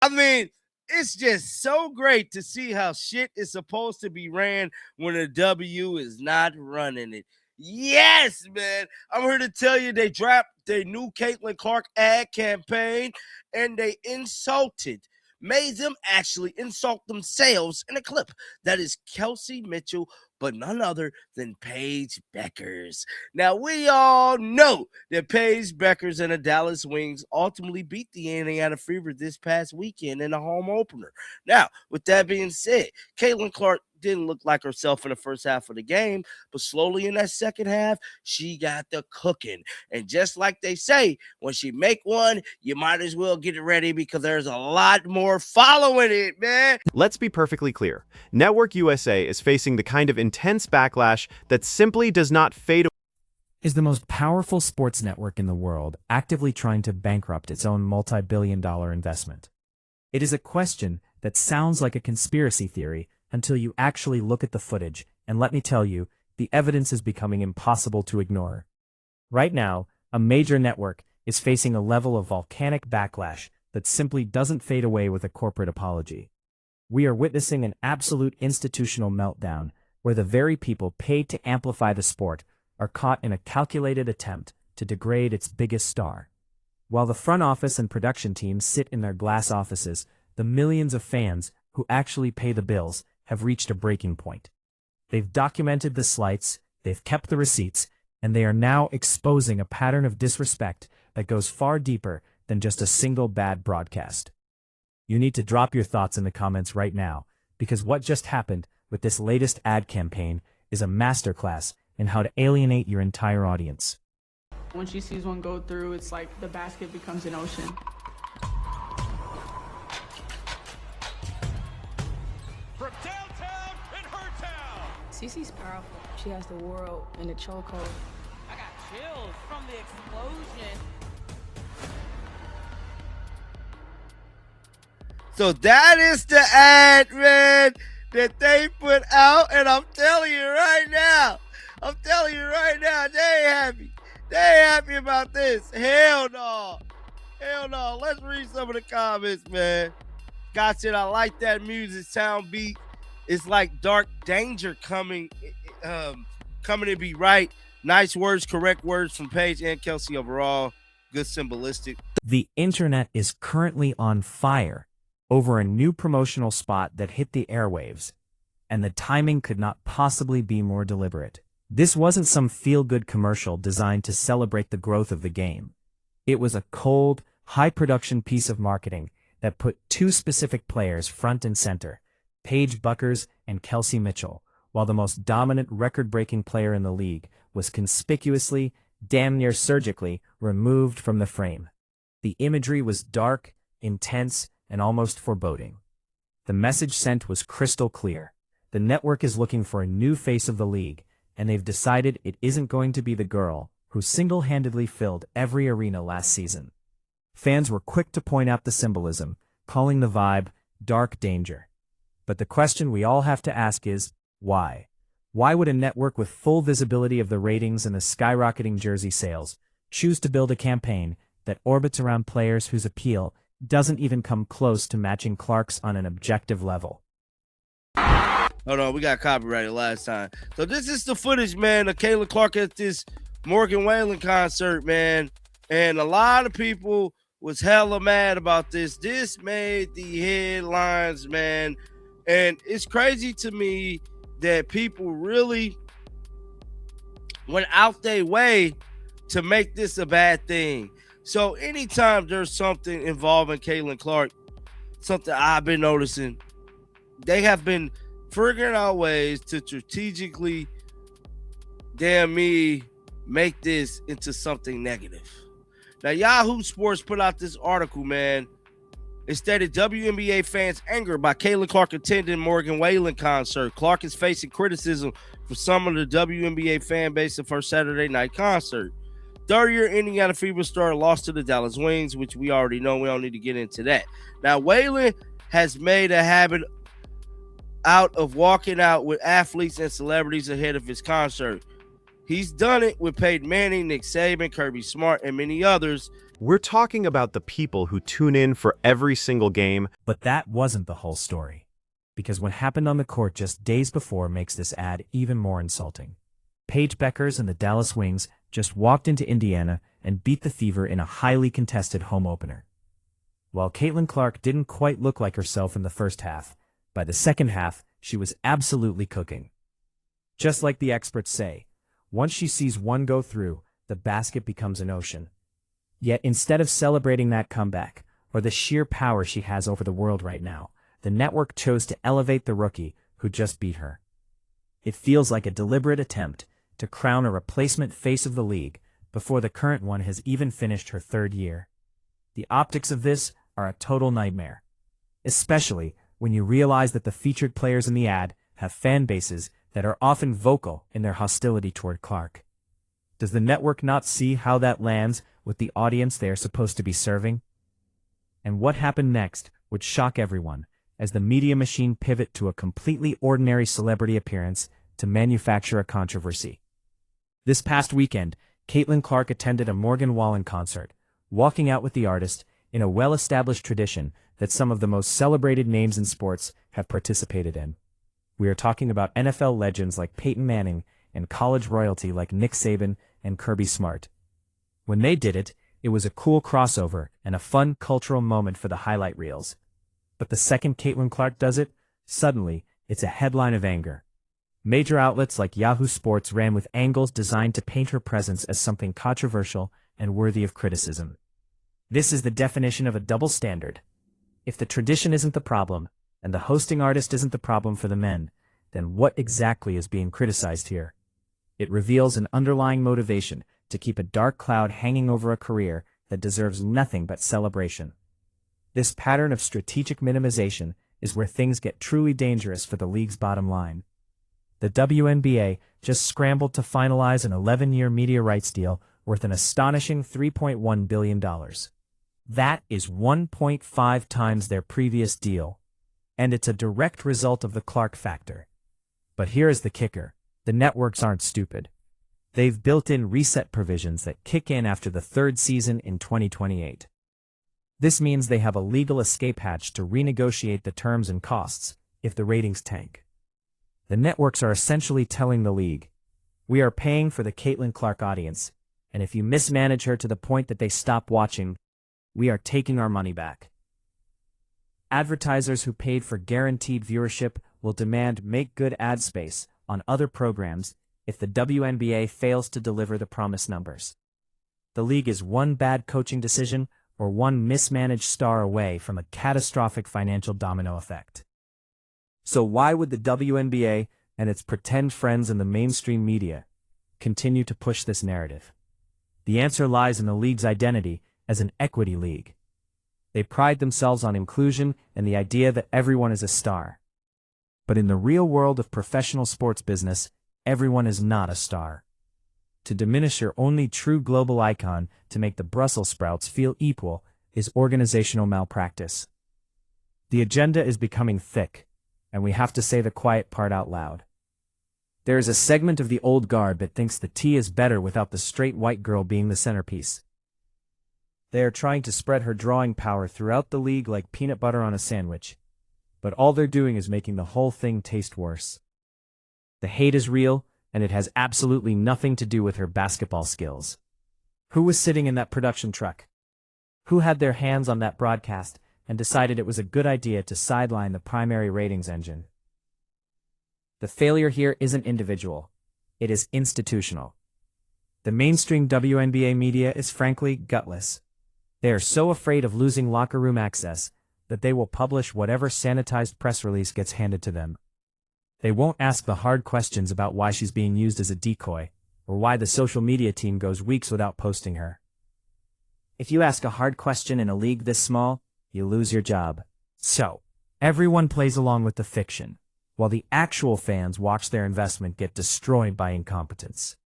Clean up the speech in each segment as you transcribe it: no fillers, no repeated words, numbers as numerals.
I mean, it's just so great to see how shit is supposed to be ran when a W is not running it. Yes, man. I'm here to tell you they dropped their new Caitlin Clark ad campaign and they made them actually insult themselves in a clip. That is Kelsey Mitchell, but none other than Paige Beckers. Now, we all know that Paige Beckers and the Dallas Wings ultimately beat the Indiana Fever this past weekend in a home opener. Now, with that being said, Caitlin Clark didn't look like herself in the first half of the game, but slowly in that second half, she got the cooking. And just like they say, when she make one, you might as well get it ready because there's a lot more following it, man. Let's be perfectly clear. Network USA is facing the kind of intense backlash that simply does not fade away. Is the most powerful sports network in the world actively trying to bankrupt its own multi-billion-dollar investment? It is a question that sounds like a conspiracy theory until you actually look at the footage, and let me tell you, the evidence is becoming impossible to ignore. Right now, a major network is facing a level of volcanic backlash that simply doesn't fade away with a corporate apology. We are witnessing an absolute institutional meltdown where the very people paid to amplify the sport are caught in a calculated attempt to degrade its biggest star. While the front office and production teams sit in their glass offices, the millions of fans who actually pay the bills have reached a breaking point. They've documented the slights, they've kept the receipts, and they are now exposing a pattern of disrespect that goes far deeper than just a single bad broadcast. You need to drop your thoughts in the comments right now, because what just happened with this latest ad campaign is a masterclass in how to alienate your entire audience. When she sees one go through, it's like the basket becomes an ocean. From downtown in her town. Cece's powerful. She has the world in the chokehold. I got chills from the explosion. So that is the ad, man, that they put out, and I'm telling you right now, they ain't happy. They ain't happy about this. Hell no. Let's read some of the comments, man. God said, I like that music sound beat. It's like Dark Danger coming to be right. Nice words, correct words from Paige and Kelsey overall. Good symbolistic. The internet is currently on fire over a new promotional spot that hit the airwaves, and the timing could not possibly be more deliberate. This wasn't some feel-good commercial designed to celebrate the growth of the game. It was a cold, high-production piece of marketing that put two specific players front and center, Paige Beckers and Kelsey Mitchell, while the most dominant record-breaking player in the league was conspicuously, damn near surgically, removed from the frame. The imagery was dark, intense, and almost foreboding. The message sent was crystal clear. The network is looking for a new face of the league, and they've decided it isn't going to be the girl who single-handedly filled every arena last season. Fans were quick to point out the symbolism, calling the vibe Dark Danger. But the question we all have to ask is, why? Why would a network with full visibility of the ratings and the skyrocketing jersey sales choose to build a campaign that orbits around players whose appeal doesn't even come close to matching Clark's on an objective level? Hold on, we got copyrighted last time. So this is the footage, man, of Caitlin Clark at this Morgan Wallen concert, man. And a lot of people was hella mad about this. This made the headlines, man. And it's crazy to me that people really went out their way to make this a bad thing. So anytime there's something involving Caitlin Clark, something I've been noticing, they have been figuring out ways to strategically, make this into something negative. Now, Yahoo Sports put out this article, man. It stated WNBA fans angered by Caitlin Clark attending Morgan Wallen concert. Clark is facing criticism for some of the WNBA fan base of her Saturday night concert. Third-year Indiana Fever star lost to the Dallas Wings, which we already know. We don't need to get into that. Now, Wallen has made a habit out of walking out with athletes and celebrities ahead of his concert. He's done it with Peyton Manning, Nick Saban, Kirby Smart, and many others. We're talking about the people who tune in for every single game. But that wasn't the whole story. Because what happened on the court just days before makes this ad even more insulting. Paige Beckers and the Dallas Wings just walked into Indiana and beat the Fever in a highly contested home opener. While Caitlin Clark didn't quite look like herself in the first half, by the second half, she was absolutely cooking. Just like the experts say, once she sees one go through, the basket becomes an ocean. Yet instead of celebrating that comeback, or the sheer power she has over the world right now, the network chose to elevate the rookie who just beat her. It feels like a deliberate attempt to crown a replacement face of the league before the current one has even finished her third year. The optics of this are a total nightmare, especially when you realize that the featured players in the ad have fan bases that are often vocal in their hostility toward Clark. Does the network not see how that lands with the audience they are supposed to be serving? And what happened next would shock everyone as the media machine pivot to a completely ordinary celebrity appearance to manufacture a controversy. This past weekend, Caitlin Clark attended a Morgan Wallen concert, walking out with the artist in a well-established tradition that some of the most celebrated names in sports have participated in. We are talking about NFL legends like Peyton Manning and college royalty like Nick Saban and Kirby Smart. When they did it, it was a cool crossover and a fun cultural moment for the highlight reels. But the second Caitlin Clark does it, suddenly, it's a headline of anger. Major outlets like Yahoo Sports ran with angles designed to paint her presence as something controversial and worthy of criticism. This is the definition of a double standard. If the tradition isn't the problem, and the hosting artist isn't the problem for the men, then what exactly is being criticized here? It reveals an underlying motivation to keep a dark cloud hanging over a career that deserves nothing but celebration. This pattern of strategic minimization is where things get truly dangerous for the league's bottom line. The WNBA just scrambled to finalize an 11-year media rights deal worth an astonishing $3.1 billion. That is 1.5 times their previous deal, and it's a direct result of the Clark factor. But here is the kicker. The networks aren't stupid. They've built in reset provisions that kick in after the third season in 2028. This means they have a legal escape hatch to renegotiate the terms and costs if the ratings tank. The networks are essentially telling the league, we are paying for the Caitlin Clark audience, and if you mismanage her to the point that they stop watching, we are taking our money back. Advertisers who paid for guaranteed viewership will demand make-good ad space on other programs if the WNBA fails to deliver the promised numbers. The league is one bad coaching decision or one mismanaged star away from a catastrophic financial domino effect. So why would the WNBA and its pretend friends in the mainstream media continue to push this narrative? The answer lies in the league's identity as an equity league. They pride themselves on inclusion and the idea that everyone is a star. But in the real world of professional sports business, everyone is not a star. To diminish your only true global icon to make the Brussels sprouts feel equal is organizational malpractice. The agenda is becoming thick, and we have to say the quiet part out loud. There is a segment of the old guard that thinks the tea is better without the straight white girl being the centerpiece. They are trying to spread her drawing power throughout the league like peanut butter on a sandwich, but all they're doing is making the whole thing taste worse. The hate is real, and it has absolutely nothing to do with her basketball skills. Who was sitting in that production truck? Who had their hands on that broadcast and decided it was a good idea to sideline the primary ratings engine? The failure here isn't individual. It is institutional. The mainstream WNBA media is frankly gutless. They are so afraid of losing locker room access that they will publish whatever sanitized press release gets handed to them. They won't ask the hard questions about why she's being used as a decoy, or why the social media team goes weeks without posting her. If you ask a hard question in a league this small, you lose your job. So, everyone plays along with the fiction, while the actual fans watch their investment get destroyed by incompetence.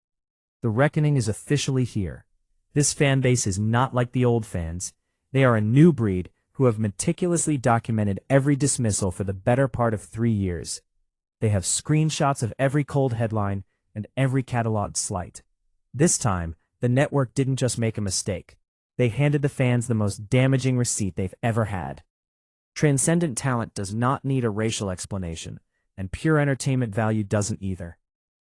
The reckoning is officially here. This fan base is not like the old fans. They are a new breed who have meticulously documented every dismissal for the better part of 3 years. They have screenshots of every cold headline and every cataloged slight. This time, the network didn't just make a mistake. They handed the fans the most damaging receipt they've ever had. Transcendent talent does not need a racial explanation, and pure entertainment value doesn't either.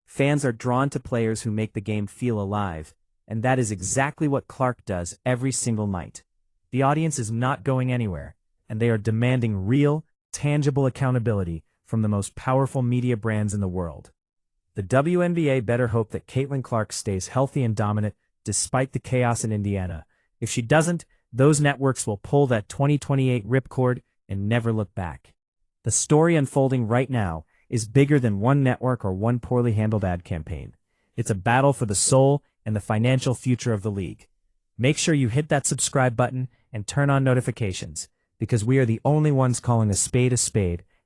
Fans are drawn to players who make the game feel alive, and that is exactly what Clark does every single night. The audience is not going anywhere, and they are demanding real, tangible accountability from the most powerful media brands in the world. The WNBA better hope that Caitlin Clark stays healthy and dominant despite the chaos in Indiana. If she doesn't, those networks will pull that 2028 ripcord and never look back. The story unfolding right now is bigger than one network or one poorly handled ad campaign. It's a battle for the soul and the financial future of the league. Make sure you hit that subscribe button and turn on notifications, because we are the only ones calling a spade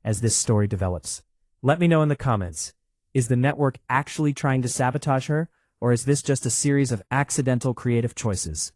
as this story develops. Let me know in the comments. Is the network actually trying to sabotage her, or is this just a series of accidental creative choices?